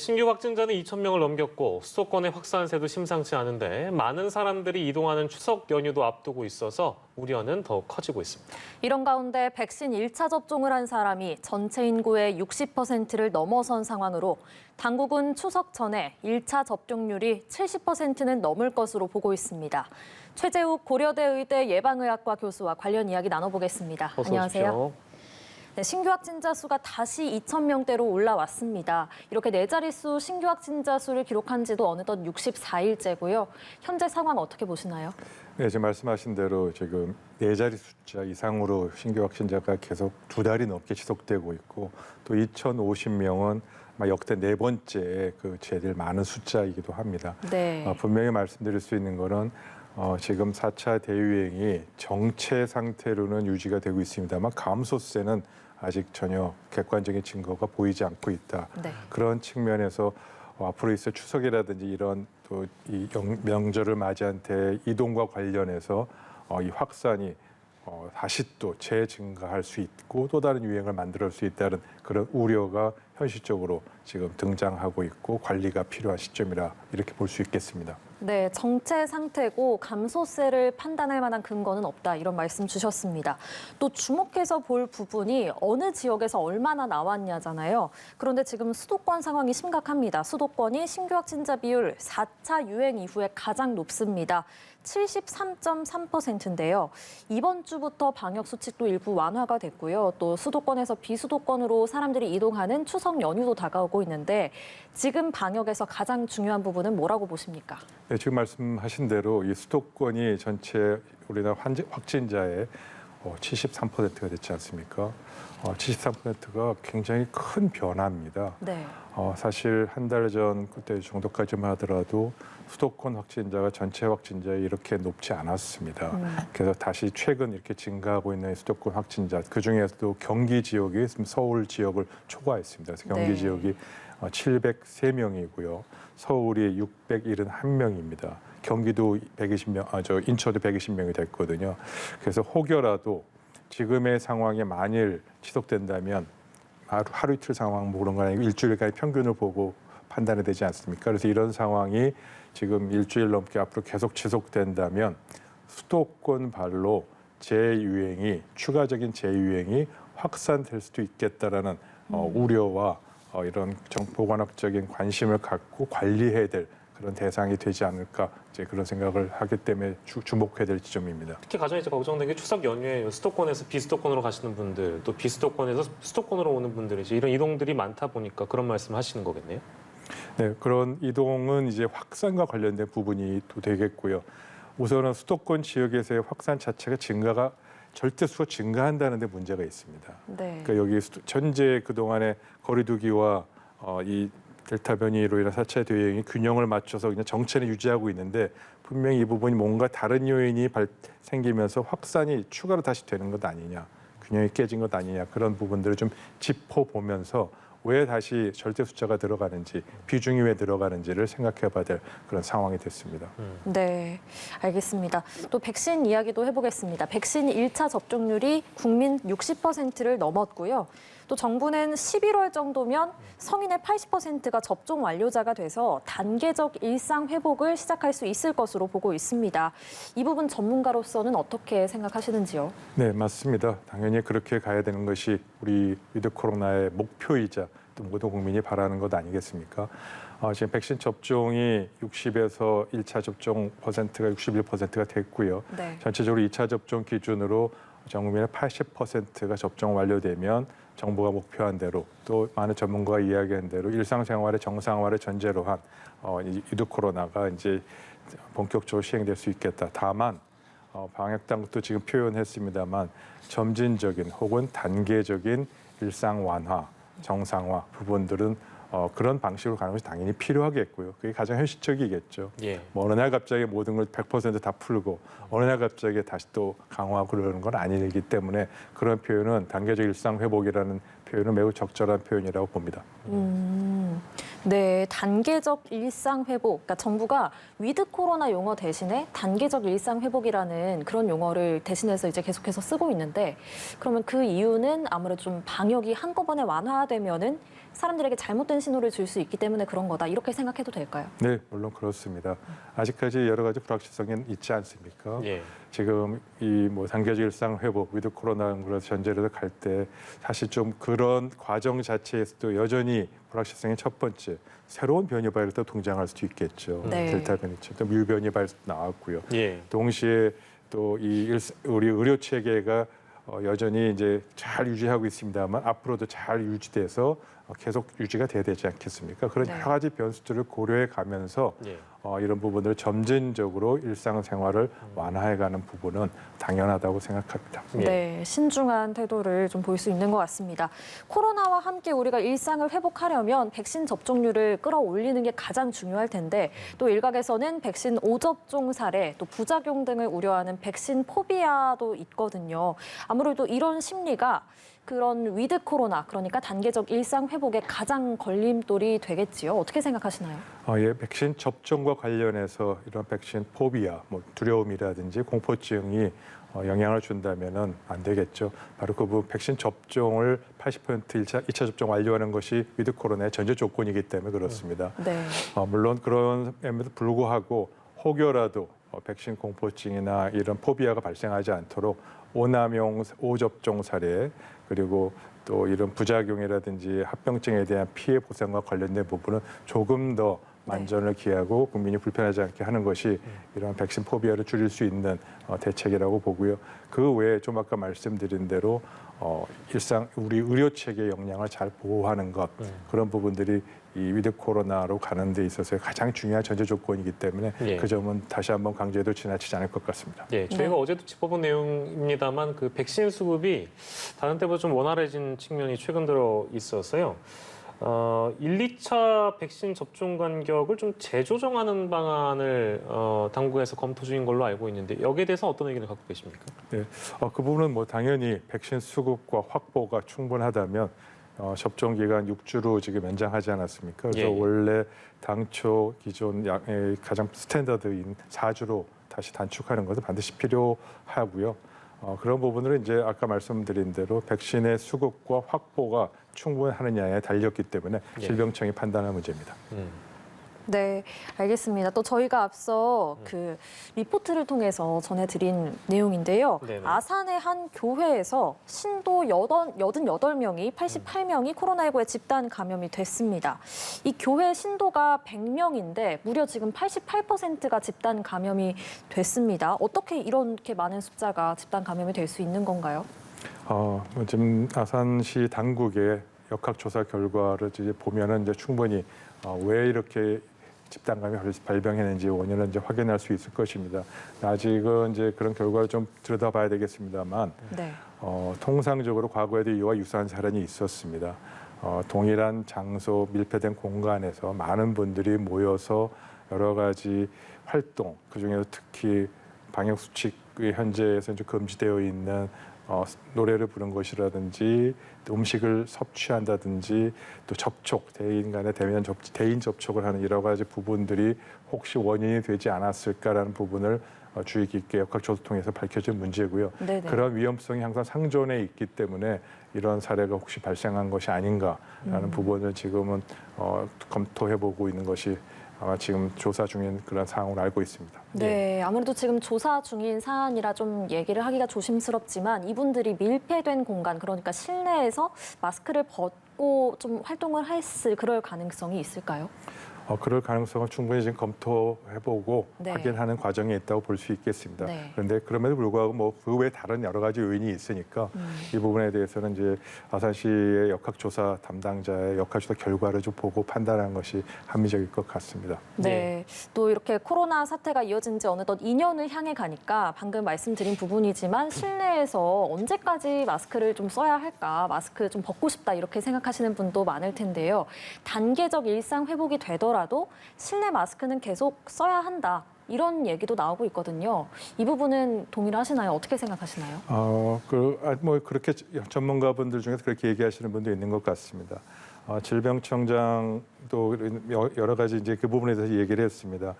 신규 확진자는 2,000명을 넘겼고 수도권의 확산세도 심상치 않은데 많은 사람들이 이동하는 추석 연휴도 앞두고 있어서 우려는 더욱 커지고 있습니다. 이런 가운데 백신 1차 접종을 한 사람이 전체 인구의 60%를 넘어선 상황으로 당국은 추석 전에 1차 접종률이 70%는 넘을 것으로 보고 있습니다. 최재욱 고려대 의대 예방의학과 교수와 관련 이야기 나눠보겠습니다. 어서 안녕하세요. 오십시오. 네, 신규 확진자 수가 다시 2,000명대로 올라왔습니다. 이렇게 네 자릿수 신규 확진자 수를 기록한 지도 어느덧 64일째고요. 현재 상황 어떻게 보시나요? 네, 지금 말씀하신 대로 지금 네 자리 숫자 이상으로 신규 확진자가 계속 두 달이 넘게 지속되고 있고 또 2,050명은 역대 네 번째 그 제일 많은 숫자이기도 합니다. 네. 분명히 말씀드릴 수 있는 거는 지금 4차 대유행이 정체 상태로는 유지가 되고 있습니다만 감소세는 아직 전혀 객관적인 증거가 보이지 않고 있다. 네. 그런 측면에서 앞으로 있을 추석이라든지 이런 또 이 명절을 맞이한 때 이동과 관련해서 이 확산이 다시 또 재증가할 수 있고 또 다른 유행을 만들 수 있다는 그런 우려가 현실적으로 지금 등장하고 있고 관리가 필요한 시점이라 이렇게 볼 수 있겠습니다. 네, 정체 상태고 감소세를 판단할 만한 근거는 없다 이런 말씀 주셨습니다. 또 주목해서 볼 부분이 어느 지역에서 얼마나 나왔냐잖아요. 그런데 지금 수도권 상황이 심각합니다. 수도권이 신규 확진자 비율 4차 유행 이후에 가장 높습니다. 73.3%인데요. 이번 주부터 방역 수칙도 일부 완화가 됐고요. 또 수도권에서 비수도권으로 사람들이 이동하는 추석 연휴도 다가오고 있는데 지금 방역에서 가장 중요한 부분은 뭐라고 보십니까? 네, 지금 말씀하신 대로 이 수도권이 전체 우리나라 확진자의 73%가 됐지 않습니까? 73%가 굉장히 큰 변화입니다. 네. 사실 한 달 전 그때 정도까지만 하더라도 수도권 확진자가 전체 확진자에 이렇게 높지 않았습니다. 그래서 다시 최근 이렇게 증가하고 있는 수도권 확진자, 그중에서도 경기 지역이 서울 지역을 초과했습니다. 그래서 경기 네. 지역이 703명이고요. 서울이 671명입니다. 경기도 120명, 인천도 120명이 됐거든요. 그래서 혹여라도 지금의 상황이 만일 지속된다면 하루 이틀 상황 뭐 그런 거 아니고 일주일간의 평균을 보고 판단이 되지 않습니까? 그래서 이런 상황이 지금 일주일 넘게 앞으로 계속 지속된다면 수도권 발로 추가적인 재유행이 확산될 수도 있겠다라는 우려와 이런 보건학적인 관심을 갖고 관리해야 될 그런 대상이 되지 않을까 이제 그런 생각을 하기 때문에 주목해야 될 지점입니다. 특히 가장 이제 걱정된 게 추석 연휴에 수도권에서 비수도권으로 가시는 분들, 또 비수도권에서 수도권으로 오는 분들 이제 이런 이동들이 많다 보니까 그런 말씀을 하시는 거겠네요. 네, 그런 이동은 이제 확산과 관련된 부분이 또 되겠고요. 우선은 수도권 지역에서의 확산 자체가 절대수가 증가한다는 데 문제가 있습니다. 네. 그러니까 여기 현재 그동안의 거리두기와 이 델타 변이로 인한 4차 대유행이 균형을 맞춰서 그냥 정체는 유지하고 있는데 분명히 이 부분이 뭔가 다른 요인이 생기면서 확산이 추가로 다시 되는 것 아니냐, 균형이 깨진 것 아니냐 그런 부분들을 좀 짚어보면서 왜 다시 절대 숫자가 들어가는지, 비중이 왜 들어가는지를 생각해봐야 될 그런 상황이 됐습니다. 네, 알겠습니다. 또 백신 이야기도 해보겠습니다. 백신 1차 접종률이 국민 60%를 넘었고요. 또 정부는 11월 정도면 성인의 80%가 접종 완료자가 돼서 단계적 일상 회복을 시작할 수 있을 것으로 보고 있습니다. 이 부분 전문가로서는 어떻게 생각하시는지요? 네, 맞습니다. 당연히 그렇게 가야 되는 것이 우리 위드 코로나의 목표이자 또 모든 국민이 바라는 것 아니겠습니까? 지금 백신 접종이 60에서 1차 접종 퍼센트가 61%가 됐고요. 네. 전체적으로 2차 접종 기준으로 전 국민의 80%가 접종 완료되면 정부가 목표한 대로 또 많은 전문가가 이야기한 대로 일상생활의 정상화를 전제로 한 위드 코로나가 이제 본격적으로 시행될 수 있겠다. 다만 방역 당국도 지금 표현했습니다만 점진적인 혹은 단계적인 일상 완화, 정상화 부분들은 그런 방식으로 가는 것이 당연히 필요하겠고요. 그게 가장 현실적이겠죠. 예. 뭐 어느 날 갑자기 모든 걸 100% 다 풀고 어느 날 갑자기 다시 또 강화하고 그러는 건 아니기 때문에 그런 표현은 단계적 일상 회복이라는 표현은 매우 적절한 표현이라고 봅니다. 네, 단계적 일상 회복. 그러니까 정부가 위드 코로나 용어 대신에 단계적 일상 회복이라는 그런 용어를 대신해서 이제 계속해서 쓰고 있는데, 그러면 그 이유는 아무래도 좀 방역이 한꺼번에 완화되면은 사람들에게 잘못된 신호를 줄 수 있기 때문에 그런 거다. 이렇게 생각해도 될까요? 네, 물론 그렇습니다. 아직까지 여러 가지 불확실성이 있지 않습니까? 예. 지금 이 뭐 단계적 일상 회복, 위드 코로나 전제로 갈 때 사실 좀 그런 과정 자체에서도 여전히 불확실성의 첫 번째, 새로운 변이 바이러스도 등장할 수도 있겠죠. 네. 델타 변이처럼 또 뮤 변이 바이러스도 나왔고요. 예. 동시에 또 우리 의료 체계가 여전히 이제 잘 유지하고 있습니다만 앞으로도 잘 유지돼서 계속 유지가 돼야 되지 않겠습니까? 그런 네. 여러 가지 변수들을 고려해 가면서 예. 이런 부분을 점진적으로 일상생활을 완화해가는 부분은 당연하다고 생각합니다. 예. 네, 신중한 태도를 좀 볼 수 있는 것 같습니다. 코로나와 함께 우리가 일상을 회복하려면 백신 접종률을 끌어올리는 게 가장 중요할 텐데, 또 일각에서는 백신 오접종 사례, 또 부작용 등을 우려하는 백신 포비아도 있거든요. 아무래도 이런 심리가 그런 위드 코로나, 그러니까 단계적 일상 회복에 가장 걸림돌이 되겠지요. 어떻게 생각하시나요? 예, 백신 접종과 관련해서 이런 백신 포비아, 뭐 두려움이라든지 공포증이 영향을 준다면은 안 되겠죠. 바로 그 부분 백신 접종을 80% 2차 접종 완료하는 것이 위드 코로나의 전제 조건이기 때문에 그렇습니다. 네. 물론 그럼에도 불구하고 혹여라도 백신 공포증이나 이런 포비아가 발생하지 않도록 오남용 오접종 사례 그리고 또 이런 부작용이라든지 합병증에 대한 피해 보상과 관련된 부분은 조금 더 만전을 기하고 국민이 불편하지 않게 하는 것이 이런 백신 포비아를 줄일 수 있는 대책이라고 보고요. 그 외에 좀 아까 말씀드린 대로 일상 우리 의료 체계 역량을 잘 보호하는 것 그런 부분들이 이 위드 코로나로 가는 데 있어서 가장 중요한 전제 조건이기 때문에 예. 그 점은 다시 한번 강조해도 지나치지 않을 것 같습니다. 예, 저희가 네. 어제도 짚어본 내용입니다만 그 백신 수급이 다른 때보다 좀 원활해진 측면이 최근 들어 있어서요. 1, 2차 백신 접종 간격을 좀 재조정하는 방안을 당국에서 검토 중인 걸로 알고 있는데 여기에 대해서 어떤 의견을 갖고 계십니까? 네, 그 부분은 뭐 당연히 백신 수급과 확보가 충분하다면 접종 기간 6주로 지금 연장하지 않았습니까? 그래서 예, 예. 원래 당초 기존 가장 스탠다드인 4주로 다시 단축하는 것은 반드시 필요하고요. 그런 부분을 이제 아까 말씀드린 대로 백신의 수급과 확보가 충분하느냐에 달렸기 때문에 예. 질병청이 판단할 문제입니다. 네, 알겠습니다. 또 저희가 앞서 그 리포트를 통해서 전해드린 내용인데요. 네네. 아산의 한 교회에서 신도 88명이 88명이 코로나19에 집단 감염이 됐습니다. 이 교회 신도가 100명인데 무려 지금 88%가 집단 감염이 됐습니다. 어떻게 이렇게 많은 숫자가 집단 감염이 될 수 있는 건가요? 지금 아산시 당국의 역학조사 결과를 이제 보면은 이제 충분히 왜 이렇게 집단감이 발병했는지 원인을 이제 확인할 수 있을 것입니다. 아직은 이제 그런 결과를 좀 들여다봐야 되겠습니다만 네. 통상적으로 과거에도 이와 유사한 사례는 있었습니다. 동일한 장소, 밀폐된 공간에서 많은 분들이 모여서 여러 가지 활동, 그중에서 특히 방역 수칙의 현재에서 이제 금지되어 있는 노래를 부른 것이라든지 또 음식을 섭취한다든지 또 접촉, 대인 간의 대인 접촉을 하는 여러 가지 부분들이 혹시 원인이 되지 않았을까라는 부분을 주의 깊게 역학조사 통해서 밝혀진 문제고요. 네네. 그런 위험성이 항상 상존해 있기 때문에 이런 사례가 혹시 발생한 것이 아닌가라는 부분을 지금은 검토해보고 있는 것이 아마 지금 조사 중인 그런 상황으로 알고 있습니다. 네, 아무래도 지금 조사 중인 사안이라 좀 얘기를 하기가 조심스럽지만 이분들이 밀폐된 공간, 그러니까 실내에서 마스크를 벗고 좀 활동을 했을 그럴 가능성이 있을까요? 그럴 가능성을 충분히 지금 검토해보고 네. 확인하는 과정에 있다고 볼 수 있겠습니다. 네. 그런데 그럼에도 불구하고 뭐 그 외 다른 여러 가지 요인이 있으니까 이 부분에 대해서는 이제 아산시의 역학조사 담당자의 역학조사 결과를 좀 보고 판단하는 것이 합리적일 것 같습니다. 네. 또 이렇게 코로나 사태가 이어진 지 어느덧 2년을 향해 가니까 방금 말씀드린 부분이지만 실내에서 언제까지 마스크를 좀 써야 할까, 마스크 좀 벗고 싶다 이렇게 생각하시는 분도 많을 텐데요. 단계적 일상 회복이 되더라도 실내 마스크는 계속 써야 한다. 이런 얘기도 나오고 있거든요. 이 부분은 동의를 하시나요? 어떻게 생각하시나요? 뭐 그렇게 전문가분들 중에서 그렇게 얘기하시는 분도 있는 것 같습니다. 질병청장도 여러 가지 이제 그 부분에 대해서 얘기를 했습니다.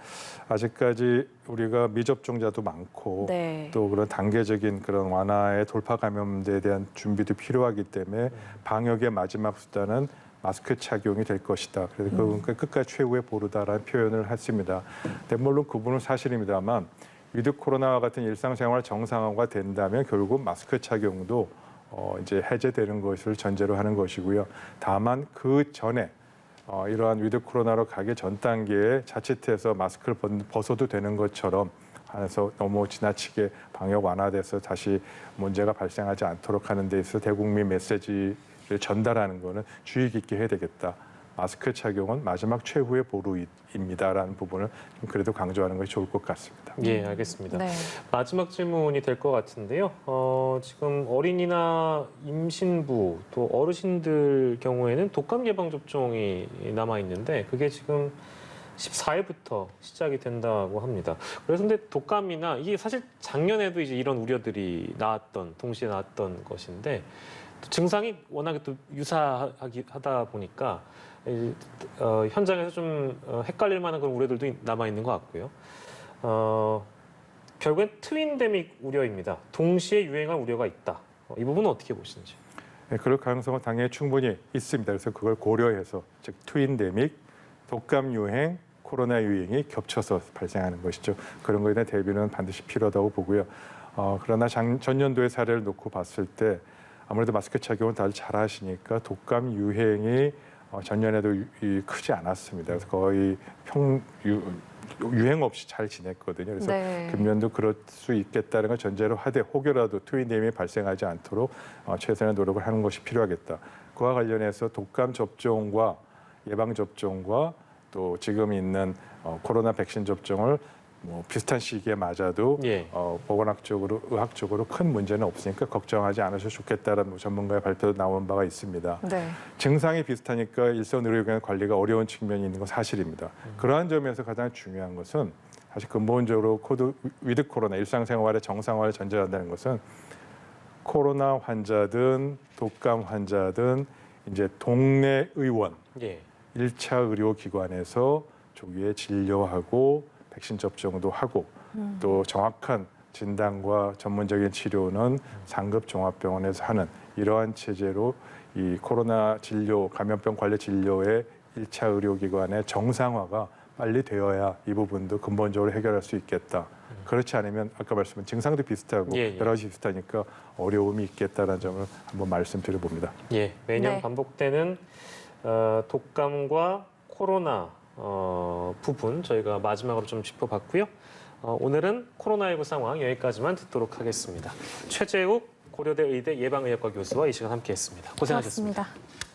아직까지 우리가 미접종자도 많고 네. 또 그런 단계적인 그런 완화의 돌파 감염에 대한 준비도 필요하기 때문에 방역의 마지막 수단은 마스크 착용이 될 것이다. 그래서 그건 끝까지 최후의 보루다라는 표현을 했습니다. 근데 물론 그 부분은 사실입니다만 위드 코로나와 같은 일상생활 정상화가 된다면 결국 마스크 착용도 이제 해제되는 것을 전제로 하는 것이고요. 다만 그 전에 이러한 위드 코로나로 가기 전 단계에 자칫해서 마스크를 벗어도 되는 것처럼 해서 너무 지나치게 방역 완화돼서 다시 문제가 발생하지 않도록 하는 데 있어서 대국민 메시지를 전달하는 거는 주의 깊게 해야 되겠다. 마스크 착용은 마지막 최후의 보루입니다라는 부분을 좀 그래도 강조하는 것이 좋을 것 같습니다. 예, 알겠습니다. 네. 마지막 질문이 될 것 같은데요. 지금 어린이나 임신부 또 어르신들 경우에는 독감 예방 접종이 남아 있는데 그게 지금 14일부터 시작이 된다고 합니다. 그래서 근데 독감이나 이게 사실 작년에도 이제 이런 우려들이 동시에 나왔던 것인데 또 증상이 워낙에 또 유사하다 보니까 현장에서 좀 헷갈릴 만한 그런 우려들도 남아 있는 것 같고요. 결국엔 트윈데믹 우려입니다. 동시에 유행할 우려가 있다. 이 부분은 어떻게 보시는지? 네, 그럴 가능성은 당연히 충분히 있습니다. 그래서 그걸 고려해서 즉 트윈데믹, 독감 유행, 코로나 유행이 겹쳐서 발생하는 것이죠. 그런 거에 대한 대비는 반드시 필요하다고 보고요. 그러나 전년도의 사례를 놓고 봤을 때 아무래도 마스크 착용을 다들 잘 하시니까 독감 유행이 전년에도 크지 않았습니다. 그래서 거의 유행 없이 잘 지냈거든요. 그래서 네. 금년도 그럴 수 있겠다는 걸 전제로 하되 혹여라도 트윈데믹이 발생하지 않도록 최선의 노력을 하는 것이 필요하겠다. 그와 관련해서 독감 접종과 예방 접종과 또 지금 있는 코로나 백신 접종을 비슷한 시기에 맞아도 예. 보건학적으로 의학적으로 큰 문제는 없으니까 걱정하지 않으셔도 좋겠다라는 전문가의 발표도 나온 바가 있습니다. 네. 증상이 비슷하니까 일선 의료기관 관리가 어려운 측면이 있는 건 사실입니다. 그러한 점에서 가장 중요한 것은 사실 근본적으로 위드 코로나 일상생활의 정상화를 전제한다는 것은 코로나 환자든 독감 환자든 이제 동네 의원 예. 1차 의료기관에서 조기에 진료하고 백신 접종도 하고 또 정확한 진단과 전문적인 치료는 상급 종합병원에서 하는 이러한 체제로 이 코로나 진료, 감염병 관리 진료의 1차 의료기관의 정상화가 빨리 되어야 이 부분도 근본적으로 해결할 수 있겠다. 그렇지 않으면 아까 말씀한 증상도 비슷하고 예, 예. 여러 가지 비슷하니까 어려움이 있겠다는 점을 한번 말씀드려봅니다. 예. 매년 네. 반복되는 독감과 코로나 부분 저희가 마지막으로 좀 짚어봤고요. 오늘은 코로나19 상황 여기까지만 듣도록 하겠습니다. 최재욱 고려대 의대 예방의학과 교수와 이 시간 함께했습니다. 고생하셨습니다. 고맙습니다.